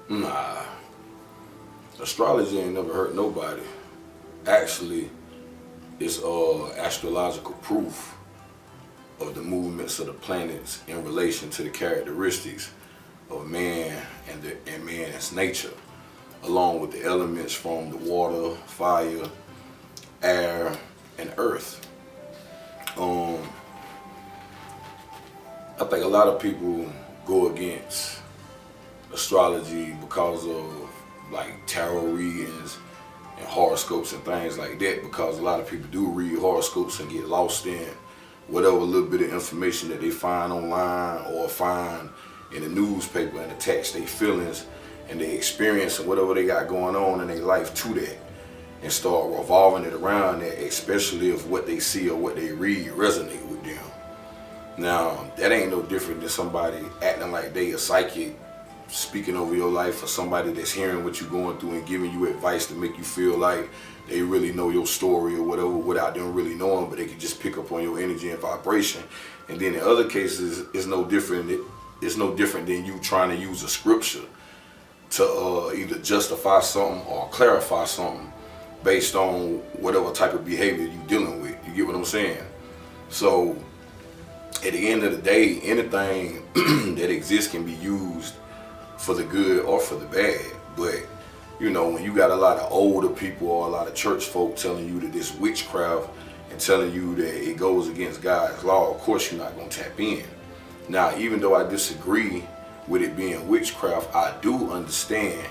Nah, astrology ain't never hurt nobody. Actually, it's astrological proof of the movements of the planets in relation to the characteristics of man and man's nature, along with the elements from the water, fire, air, and earth. Um, I think a lot of people go against astrology because of like tarot readings and horoscopes and things like that, because a lot of people do read horoscopes and get lost in whatever little bit of information that they find online or find in the newspaper and attach their feelings and their experience and whatever they got going on in their life to that, and start revolving it around that, especially if what they see or what they read resonate with them. Now, that ain't no different than somebody acting like they a psychic speaking over your life, or somebody that's hearing what you're going through and giving you advice to make you feel like they really know your story or whatever without them really knowing, but they can just pick up on your energy and vibration. And then in other cases, it's no different than you trying to use a scripture to either justify something or clarify something based on whatever type of behavior you're dealing with. You get what I'm saying? So at the end of the day, anything that exists can be used for the good or for the bad. But you know, when you got a lot of older people or a lot of church folk telling you that this witchcraft and telling you that it goes against God's law, of course you're not going to tap in. Now, even though I disagree with it being witchcraft, I do understand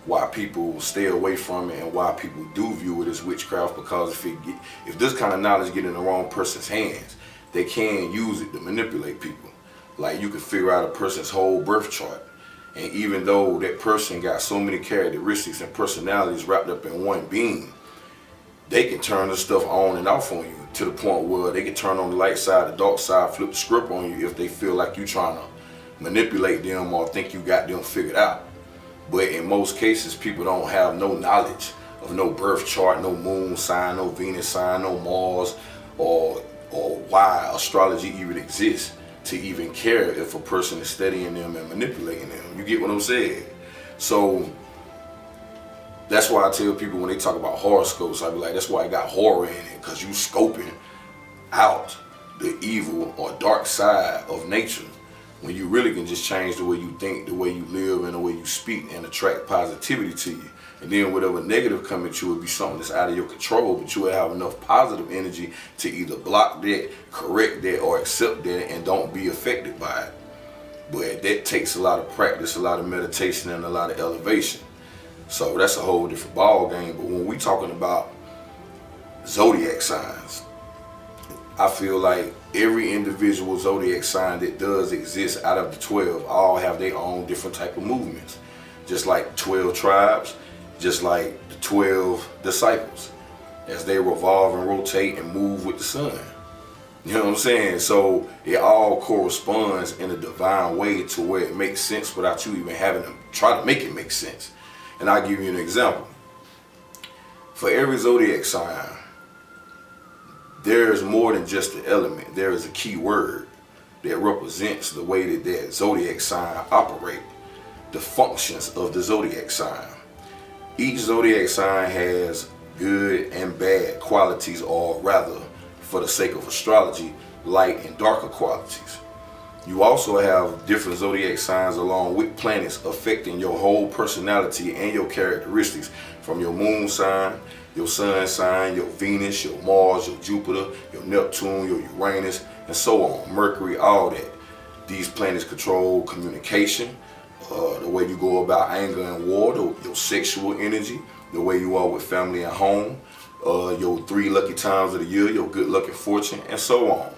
why people stay away from it and why people do view it as witchcraft, because if this kind of knowledge get in the wrong person's hands, they can use it to manipulate people. Like, you can figure out a person's whole birth chart, and even though that person got so many characteristics and personalities wrapped up in one being, they can turn the stuff on and off on you to the point where they can turn on the light side, the dark side, flip the script on you if they feel like you're trying to manipulate them or think you got them figured out. But in most cases, people don't have no knowledge of no birth chart, no moon sign, no Venus sign, no Mars, or why astrology even exists to even care if a person is studying them and manipulating them. You get what I'm saying? So that's why I tell people when they talk about horoscopes, I be like, that's why it got horror in it, because you scoping out the evil or dark side of nature, when you really can just change the way you think, the way you live, and the way you speak, and attract positivity to you. And then whatever negative come at you would be something that's out of your control, but you will have enough positive energy to either block that, correct that, or accept that and don't be affected by it. But that takes a lot of practice, a lot of meditation, and a lot of elevation. So that's a whole different ball game. But when we talking about zodiac signs, I feel like every individual zodiac sign that does exist out of the 12 all have their own different type of movements. Just like 12 tribes, just like the 12 disciples, as they revolve and rotate and move with the sun. You know what I'm saying? So it all corresponds in a divine way to where it makes sense without you even having to try to make it make sense. And I'll give you an example. For every zodiac sign, there is more than just the element. There is a key word that represents the way that that zodiac sign operates, the functions of the zodiac sign. Each zodiac sign has good and bad qualities, or rather, for the sake of astrology, light and darker qualities. You also have different zodiac signs along with planets affecting your whole personality and your characteristics, from your moon sign, your sun sign, your Venus, your Mars, your Jupiter, your Neptune, your Uranus, and so on, Mercury, all that. These planets control communication, the way you go about anger and war, your sexual energy, the way you are with family and home, your 3 lucky times of the year, your good luck and fortune, and so on.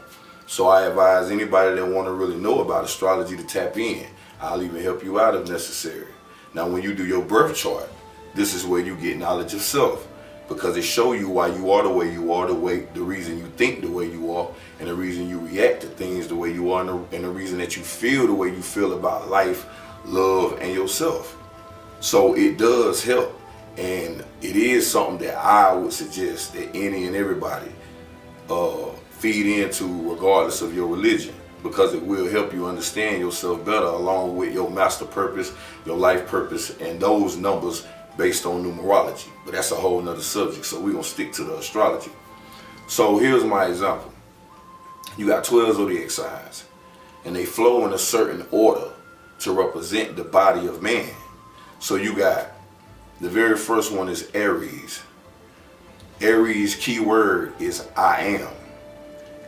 So I advise anybody that want to really know about astrology to tap in. I'll even help you out if necessary. Now, when you do your birth chart, this is where you get knowledge of self, because it shows you why you are the way you are, the reason you think the way you are, and the reason you react to things the way you are, and the reason that you feel the way you feel about life, love, and yourself. So it does help, and it is something that I would suggest that any and everybody feed into, regardless of your religion. because it will help you understand yourself better, along with your master purpose, your life purpose, and those numbers based on numerology. But that's a whole nother subject, so we're going to stick to the astrology. So here's my example. You got 12 zodiac signs, and they flow in a certain order to represent the body of man. So you got, the very first one is Aries. Aries keyword is I am.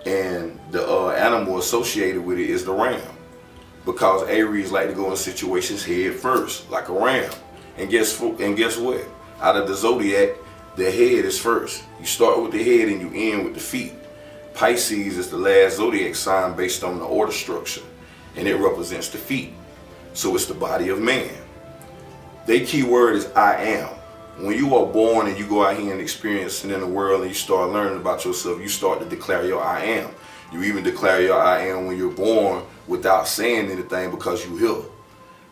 And the animal associated with it is the ram, because Aries like to go in situations head first, like a ram. And guess what? Out of the zodiac, the head is first. You start with the head and you end with the feet. Pisces is the last zodiac sign based on the order structure, and it represents the feet. So it's the body of man. Their keyword is I am. When you are born and you go out here and experience it in the world and you start learning about yourself, you start to declare your I am. You even declare your I am when you're born without saying anything, because you here.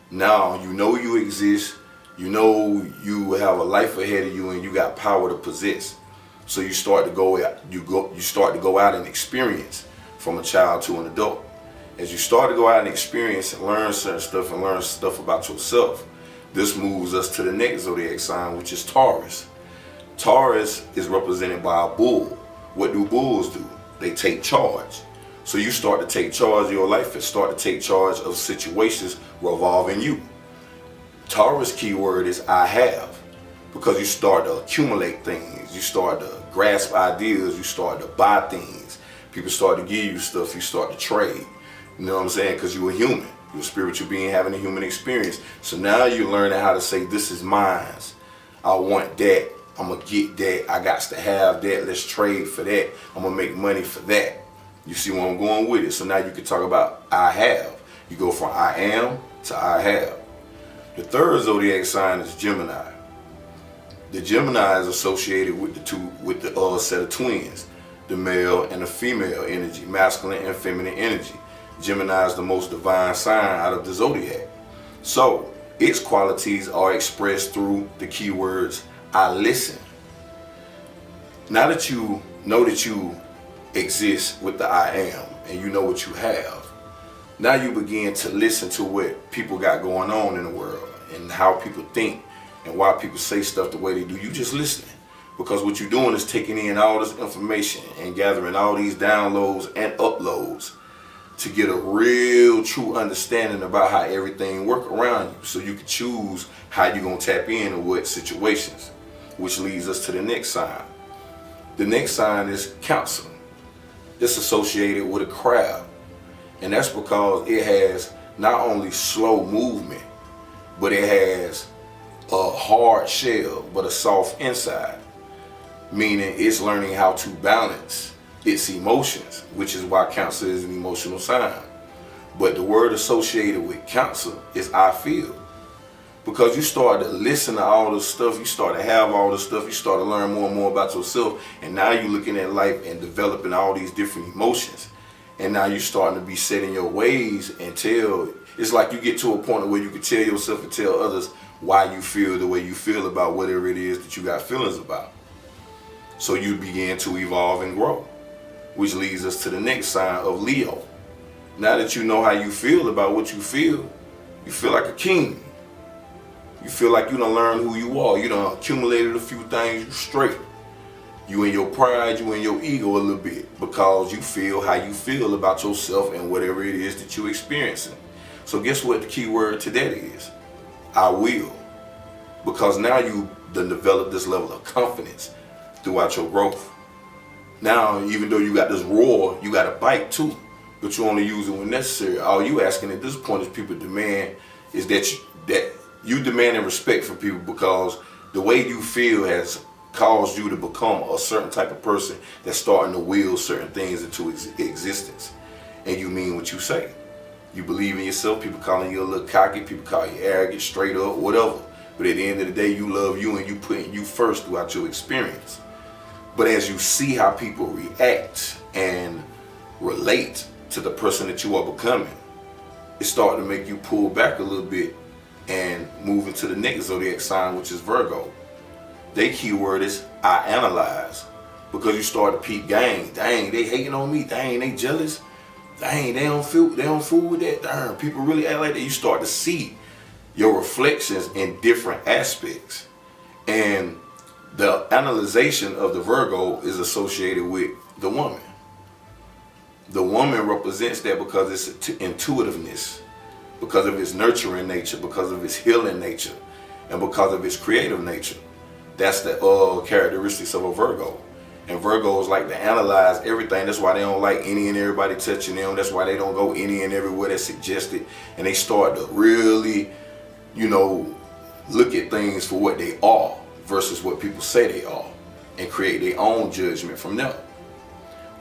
Now you know you exist, you know you have a life ahead of you, and you got power to possess. So you start to go out and experience from a child to an adult. As you start to go out and experience and learn certain stuff and learn stuff about yourself, this moves us to the next zodiac sign, which is Taurus. Taurus is represented by a bull. What do bulls do? They take charge. So you start to take charge of your life and start to take charge of situations revolving you. Taurus keyword is I have, because you start to accumulate things. You start to grasp ideas. You start to buy things. People start to give you stuff. You start to trade. You know what I'm saying? Because you're a human. You're a spiritual being having a human experience. So now you're learning how to say, this is mine. I want that. I'm going to get that. I got to have that. Let's trade for that. I'm going to make money for that. You see where I'm going with it? So now you can talk about I have. You go from I am to I have. The third zodiac sign is Gemini. The Gemini is associated with the set of twins, the male and the female energy, masculine and feminine energy. Gemini is the most divine sign out of the zodiac. So its qualities are expressed through the keywords I listen. Now that you know that you exist with the I am, and you know what you have, now you begin to listen to what people got going on in the world and how people think and why people say stuff the way they do. You just listening, because what you're doing is taking in all this information and gathering all these downloads and uploads to get a real true understanding about how everything works around you, so you can choose how you're going to tap in and what situations, which leads us to the next sign. The next sign is Cancer. It's associated with a crab, and that's because it has not only slow movement, but it has a hard shell but a soft inside, meaning it's learning how to balance its emotions, which is why Cancer is an emotional sign. But the word associated with Cancer is I feel, because you start to listen to all this stuff, you start to have all this stuff, you start to learn more and more about yourself, and now you're looking at life and developing all these different emotions, and now you're starting to be set in your ways and it's like you get to a point where you can tell yourself and tell others why you feel the way you feel about whatever it is that you got feelings about. So you begin to evolve and grow, which leads us to the next sign of Leo. Now that you know how you feel about what you feel like a king. You feel like you done learned who you are. You done accumulated a few things, you straight. You in your pride, you in your ego a little bit, because you feel how you feel about yourself and whatever it is that you're experiencing. So guess what the key word to that is? I will. Because now you done developed this level of confidence throughout your growth. Now, even though you got this roar, you got a bite too, but you only use it when necessary. All you asking at this point is people demand is that you demanding respect from people, because the way you feel has caused you to become a certain type of person that's starting to will certain things into existence. And you mean what you say. You believe in yourself. People calling you a little cocky, people call you arrogant, straight up, whatever. But at the end of the day, you love you and you putting you first throughout your experience. But as you see how people react and relate to the person that you are becoming, it's starting to make you pull back a little bit and move into the next zodiac sign, which is Virgo. Their keyword is I analyze, because you start to peep game. Dang, they hating on me. Dang, they jealous. dang, they don't fool with that. Darn, people really act like that. You start to see your reflections in different aspects. And the analyzation of the Virgo is associated with the woman. The woman represents that because it's intuitiveness, because of its nurturing nature, because of its healing nature, and because of its creative nature. That's the characteristics of a Virgo. And Virgos like to analyze everything. That's why they don't like any and everybody touching them. That's why they don't go any and everywhere that's suggested. And they start to really, look at things for what they are versus what people say they are, and create their own judgment from them.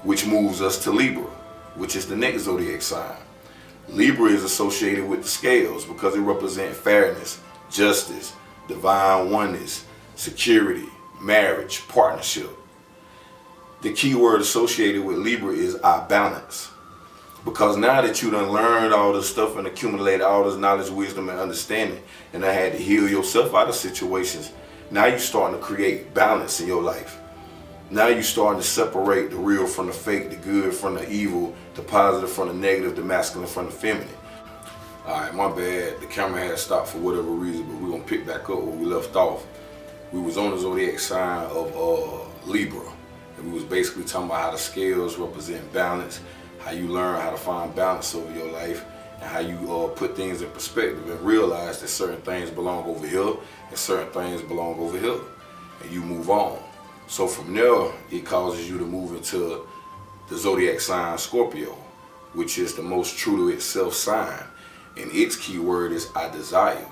Which moves us to Libra, which is the next zodiac sign. Libra is associated with the scales because it represents fairness, justice, divine oneness, security, marriage, partnership. The key word associated with Libra is I balance. Because now that you done learned all this stuff and accumulated all this knowledge, wisdom, and understanding, and I had to heal yourself out of situations, now you're starting to create balance in your life. Now you're starting to separate the real from the fake, the good from the evil, the positive from the negative, the masculine from the feminine. Alright, my bad. The camera had stopped for whatever reason, but we're going to pick back up where we left off. We was on the zodiac sign of Libra. And we was basically talking about how the scales represent balance, how you learn how to find balance over your life, and how you put things in perspective and realize that certain things belong over here and certain things belong over here. And you move on. So from there, it causes you to move into the zodiac sign Scorpio, which is the most true to itself sign. And its key word is I desire.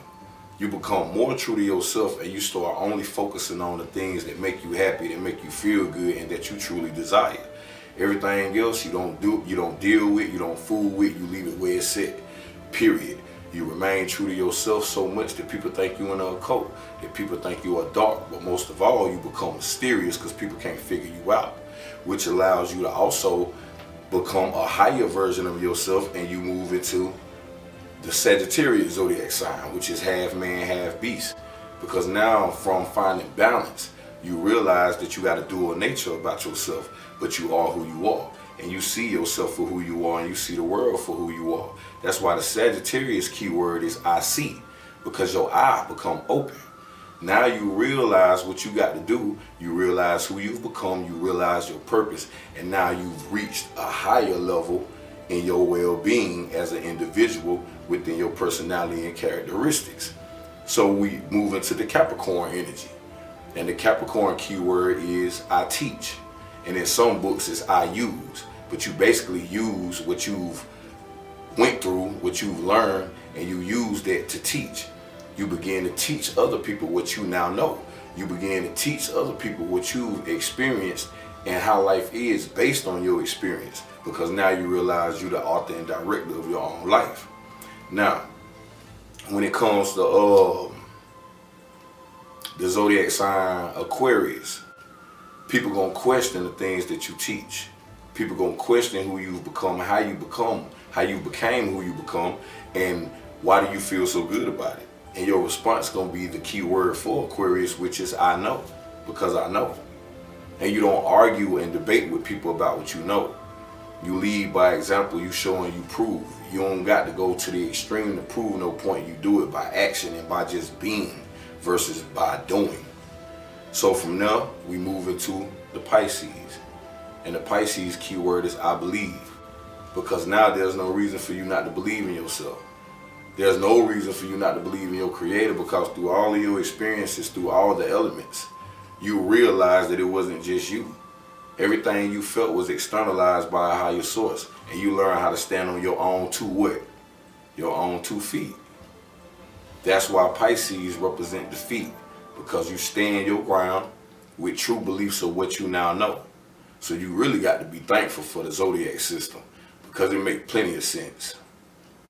You become more true to yourself and you start only focusing on the things that make you happy, that make you feel good, and that you truly desire. Everything else you don't deal with, you don't fool with, you leave it where it's at. Period. You remain true to yourself so much that people think you in a occult, that people think you are dark, but most of all you become mysterious because people can't figure you out, which allows you to also become a higher version of yourself, and you move into the Sagittarius zodiac sign, which is half man, half beast. Because now from finding balance, you realize that you got a dual nature about yourself, but you are who you are. And you see yourself for who you are, and you see the world for who you are. That's why the Sagittarius keyword is I see, because your eye become open. Now you realize what you got to do, you realize who you've become, you realize your purpose, and now you've reached a higher level in your well-being as an individual within your personality and characteristics. So we move into the Capricorn energy. And the Capricorn keyword is I teach. And in some books it's I use. But you basically use what you've went through, what you've learned, and you use that to teach. You begin to teach other people what you now know. You begin to teach other people what you've experienced and how life is based on your experience. Because now you realize you're the author and director of your own life. Now, when it comes to the zodiac sign Aquarius, people gonna question the things that you teach. People gonna question who you've become, how you became who you become, and why do you feel so good about it? And your response gonna be the key word for Aquarius, which is I know, because I know. And you don't argue and debate with people about what you know. You lead by example, you show and you prove. You don't got to go to the extreme to prove no point. You do it by action and by just being versus by doing. So from there, we move into the Pisces. And the Pisces keyword is I believe. Because now there's no reason for you not to believe in yourself. There's no reason for you not to believe in your creator, because through all of your experiences, through all the elements, you realize that it wasn't just you. Everything you felt was externalized by a higher source. And you learn how to stand on your own two what? Your own 2 feet. That's why Pisces represent the feet. Because you stand your ground with true beliefs of what you now know. So you really got to be thankful for the zodiac system. Because it makes plenty of sense.